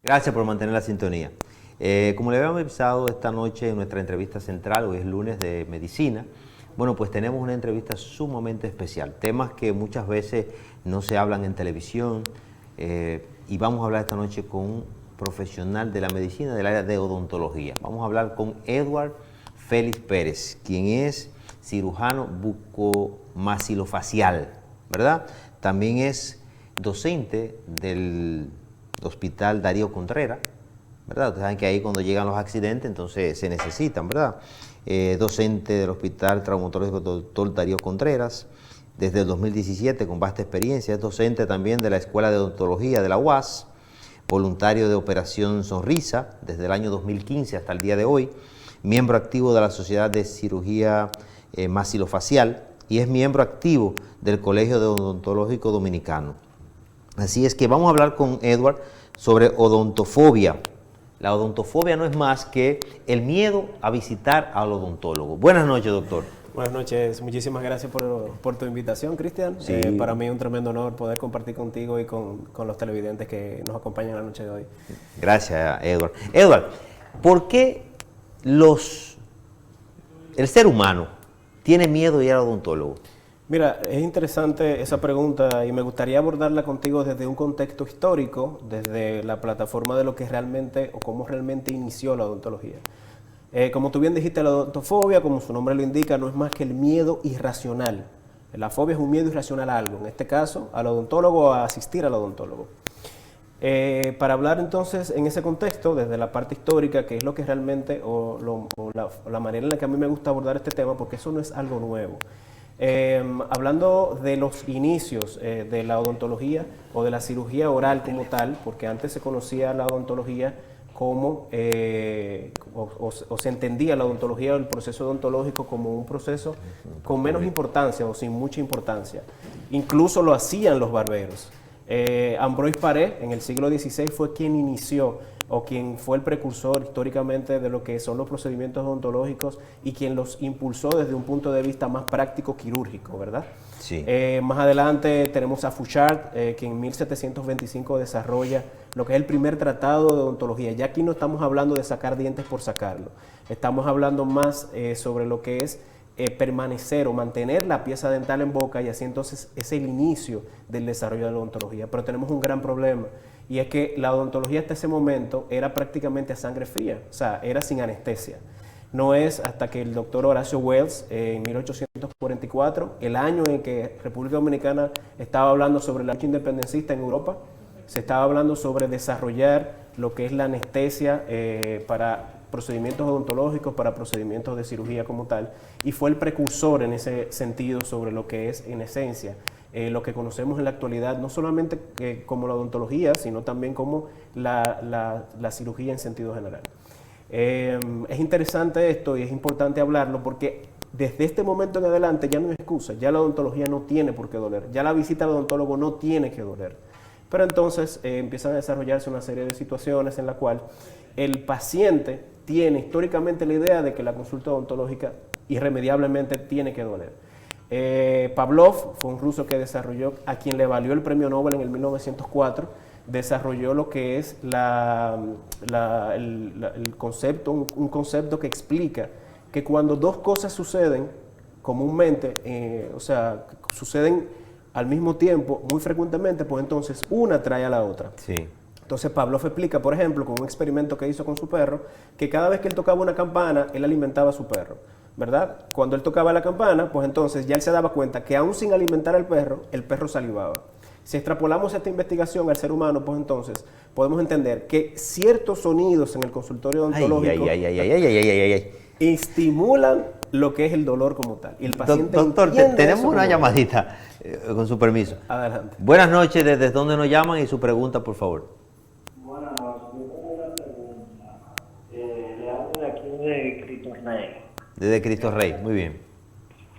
Gracias por mantener la sintonía. Como le habíamos avisado esta noche en nuestra entrevista central, hoy es lunes de medicina, bueno, pues tenemos una entrevista sumamente especial, temas que muchas veces no se hablan en televisión, y vamos a hablar esta noche con un profesional de la medicina del área de odontología. Vamos a hablar con Edward Félix Pérez, quien es cirujano bucomaxilofacial, ¿verdad? También es docente del Hospital Darío Contreras, ¿verdad? Ustedes saben que ahí cuando llegan los accidentes, entonces se necesitan, ¿verdad? Docente del Hospital Traumatológico Dr. Darío Contreras, desde el 2017 con vasta experiencia. Es docente también de la Escuela de Odontología de la UAS, voluntario de Operación Sonrisa desde el año 2015 hasta el día de hoy, miembro activo de la Sociedad de Cirugía Maxilofacial y es miembro activo del Colegio de Odontológico Dominicano. Así es que vamos a hablar con Edward sobre odontofobia. La odontofobia no es más que el miedo a visitar al odontólogo. Buenas noches, doctor. Buenas noches, muchísimas gracias por tu invitación, Cristian. Sí. Para mí es un tremendo honor poder compartir contigo y con los televidentes que nos acompañan la noche de hoy. Gracias, Edward. Edward, ¿por qué el ser humano tiene miedo de ir al odontólogo? Mira, es interesante esa pregunta y me gustaría abordarla contigo desde un contexto histórico, desde la plataforma de lo que realmente o cómo realmente inició la odontología. Como tú bien dijiste, la odontofobia, como su nombre lo indica, no es más que el miedo irracional. La fobia es un miedo irracional a algo, en este caso al odontólogo o a asistir al odontólogo. Para hablar entonces en ese contexto, desde la parte histórica, que es lo que realmente, la manera en la que a mí me gusta abordar este tema, porque eso no es algo nuevo. Hablando de los inicios de la odontología o de la cirugía oral como tal, porque antes se conocía la odontología como, o se entendía la odontología o el proceso odontológico como un proceso con menos importancia o sin mucha importancia. Incluso lo hacían los barberos. Ambroise Paré en el siglo XVI fue quien inició o quien fue el precursor históricamente de lo que son los procedimientos odontológicos y quien los impulsó desde un punto de vista más práctico quirúrgico, ¿verdad? Sí. Más adelante tenemos a Fouchard, que en 1725 desarrolla lo que es el primer tratado de odontología. Ya aquí no estamos hablando de sacar dientes por sacarlo, estamos hablando más sobre lo que es permanecer o mantener la pieza dental en boca, y así entonces es el inicio del desarrollo de la odontología. Pero tenemos un gran problema, y es que la odontología hasta ese momento era prácticamente a sangre fría, o sea, era sin anestesia. No es hasta que el doctor Horacio Wells, en 1844, el año en que República Dominicana estaba hablando sobre la lucha independentista en Europa, se estaba hablando sobre desarrollar lo que es la anestesia para procedimientos odontológicos, para procedimientos de cirugía como tal, y fue el precursor en ese sentido sobre lo que es, en esencia, lo que conocemos en la actualidad, no solamente como la odontología, sino también como la cirugía en sentido general. Es interesante esto y es importante hablarlo porque desde este momento en adelante ya no hay excusa, ya la odontología no tiene por qué doler, ya la visita al odontólogo no tiene que doler. Pero entonces empiezan a desarrollarse una serie de situaciones en la cual el paciente tiene históricamente la idea de que la consulta odontológica irremediablemente tiene que doler. Pavlov fue un ruso que desarrolló, a quien le valió el premio Nobel en el 1904, desarrolló lo que es el concepto, un concepto que explica que cuando dos cosas suceden comúnmente, o sea, suceden al mismo tiempo, muy frecuentemente, pues entonces una trae a la otra. Sí. Entonces Pavlov explica, por ejemplo, con un experimento que hizo con su perro, que cada vez que él tocaba una campana, él alimentaba a su perro, ¿verdad? Cuando él tocaba la campana, pues entonces ya él se daba cuenta que aún sin alimentar al perro, el perro salivaba. Si extrapolamos esta investigación al ser humano, pues entonces podemos entender que ciertos sonidos en el consultorio odontológico estimulan lo que es el dolor como tal. Y el paciente doctor, tenemos una llamadita, con su permiso. Adelante. Buenas noches, ¿desde dónde nos llaman? Y su pregunta, por favor. Buenas noches, yo tengo una pregunta. Le hablo de aquí de Cristo Rey. Desde Cristo Rey, muy bien.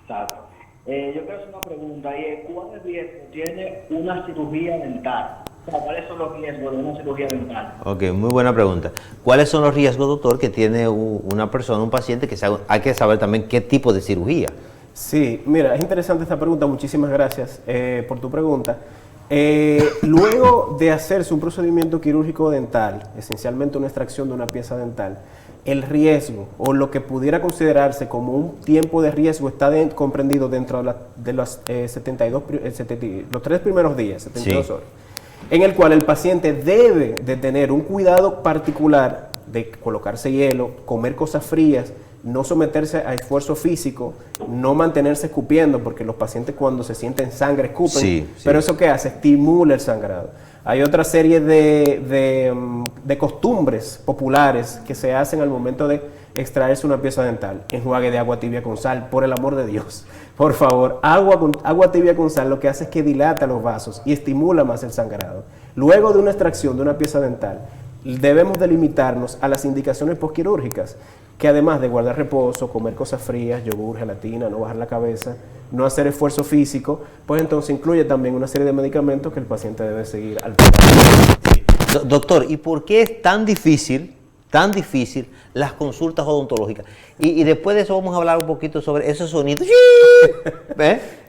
Exacto. Yo quiero hacer una pregunta, y es ¿cuál riesgo tiene una cirugía dental? O sea, ¿cuáles son los riesgos de una cirugía dental? Ok, muy buena pregunta. ¿Cuáles son los riesgos, doctor, que tiene una persona, un paciente, que hay que saber también qué tipo de cirugía? Sí, mira, es interesante esta pregunta, muchísimas gracias por tu pregunta. Luego de hacerse un procedimiento quirúrgico dental, esencialmente una extracción de una pieza dental, el riesgo o lo que pudiera considerarse como un tiempo de riesgo está comprendido dentro de los 3 primeros días, 72 horas, en el cual el paciente debe de tener un cuidado particular de colocarse hielo, comer cosas frías, no someterse a esfuerzo físico, no mantenerse escupiendo, porque los pacientes cuando se sienten sangre escupen, pero ¿eso qué hace? Estimula el sangrado. Hay otra serie de costumbres populares que se hacen al momento de extraerse una pieza dental. Enjuague de agua tibia con sal, por el amor de Dios. Por favor, agua tibia con sal lo que hace es que dilata los vasos y estimula más el sangrado. Luego de una extracción de una pieza dental, debemos de limitarnos a las indicaciones posquirúrgicas, que además de guardar reposo, comer cosas frías, yogur, gelatina, no bajar la cabeza, no hacer esfuerzo físico, pues entonces incluye también una serie de medicamentos que el paciente debe seguir al pie. Doctor, ¿y por qué es tan difícil las consultas odontológicas? Y después de eso vamos a hablar un poquito sobre esos sonidos.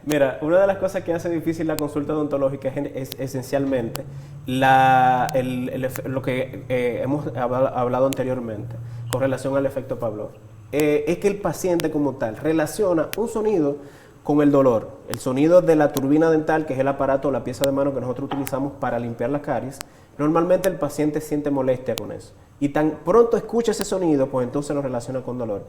Mira, una de las cosas que hace difícil la consulta odontológica es esencialmente lo que hemos hablado anteriormente con relación al efecto Pavlov. Es que el paciente como tal relaciona un sonido con el dolor. El sonido de la turbina dental, que es el aparato o la pieza de mano que nosotros utilizamos para limpiar las caries, normalmente el paciente siente molestia con eso. Y tan pronto escucha ese sonido, pues entonces lo relaciona con dolor.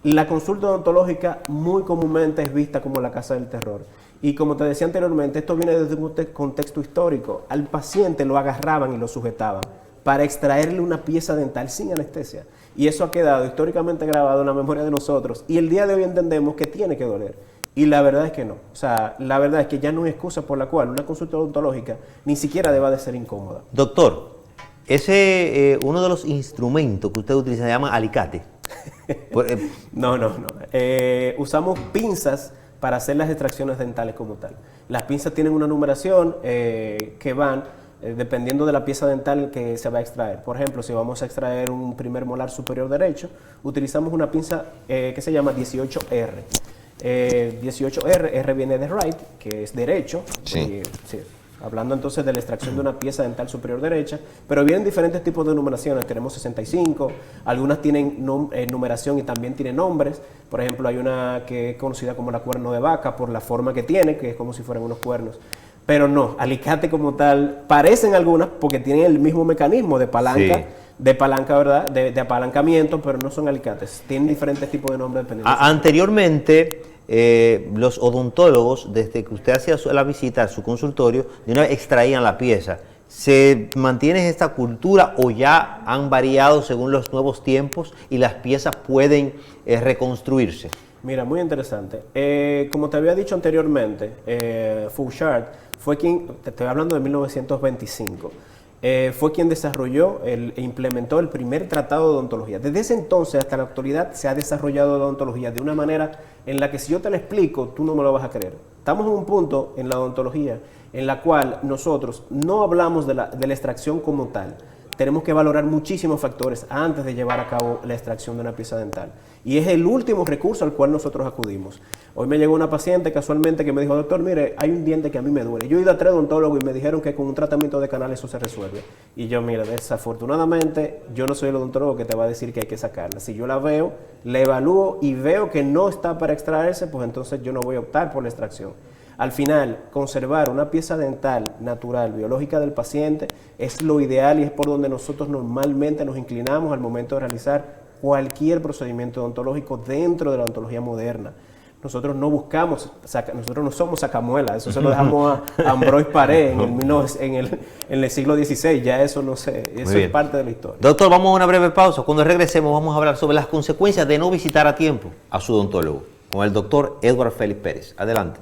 La consulta odontológica muy comúnmente es vista como la casa del terror. Y como te decía anteriormente, esto viene desde un contexto histórico. Al paciente lo agarraban y lo sujetaban para extraerle una pieza dental sin anestesia. Y eso ha quedado históricamente grabado en la memoria de nosotros. Y el día de hoy entendemos que tiene que doler. Y la verdad es que no. O sea, la verdad es que ya no hay excusa por la cual una consulta odontológica ni siquiera deba de ser incómoda. Doctor, uno de los instrumentos que usted utiliza se llama alicate. No. Usamos pinzas para hacer las extracciones dentales como tal. Las pinzas tienen una numeración que van dependiendo de la pieza dental que se va a extraer. Por ejemplo, si vamos a extraer un primer molar superior derecho, utilizamos una pinza que se llama 18R. 18R, R viene de right, que es derecho. Sí. Hablando entonces de la extracción de una pieza dental superior derecha, pero vienen diferentes tipos de numeraciones. Tenemos 65, algunas tienen numeración y también tienen nombres. Por ejemplo, hay una que es conocida como la cuerno de vaca por la forma que tiene, que es como si fueran unos cuernos. Pero no, alicate como tal, parecen algunas porque tienen el mismo mecanismo de palanca, ¿verdad? De apalancamiento, pero no son alicates. Tienen diferentes tipos de nombres dependiendo. Anteriormente, los odontólogos, desde que usted hacía la visita a su consultorio, de una vez extraían la pieza. ¿Se mantiene esta cultura o ya han variado según los nuevos tiempos y las piezas pueden reconstruirse? Mira, muy interesante. Como te había dicho anteriormente, Fouchard fue quien, te estoy hablando de 1925, fue quien desarrolló e implementó el primer tratado de odontología. Desde ese entonces hasta la actualidad se ha desarrollado la odontología de una manera en la que si yo te la explico, tú no me lo vas a creer. Estamos en un punto en la odontología en la cual nosotros no hablamos de la extracción como tal. Tenemos que valorar muchísimos factores antes de llevar a cabo la extracción de una pieza dental. Y es el último recurso al cual nosotros acudimos. Hoy me llegó una paciente casualmente que me dijo, doctor, mire, hay un diente que a mí me duele. Yo he ido a 3 odontólogos y me dijeron que con un tratamiento de canal eso se resuelve. Y yo, mira, desafortunadamente, yo no soy el odontólogo que te va a decir que hay que sacarla. Si yo la veo, la evalúo y veo que no está para extraerse, pues entonces yo no voy a optar por la extracción. Al final, conservar una pieza dental natural, biológica del paciente, es lo ideal y es por donde nosotros normalmente nos inclinamos al momento de realizar cualquier procedimiento odontológico dentro de la odontología moderna. Nosotros no buscamos, nosotros no somos sacamuelas, eso se lo dejamos a Ambroise Paré en el siglo XVI, ya eso no sé, eso es parte de la historia. Doctor, vamos a una breve pausa. Cuando regresemos vamos a hablar sobre las consecuencias de no visitar a tiempo a su odontólogo con el doctor Edward Félix Pérez. Adelante.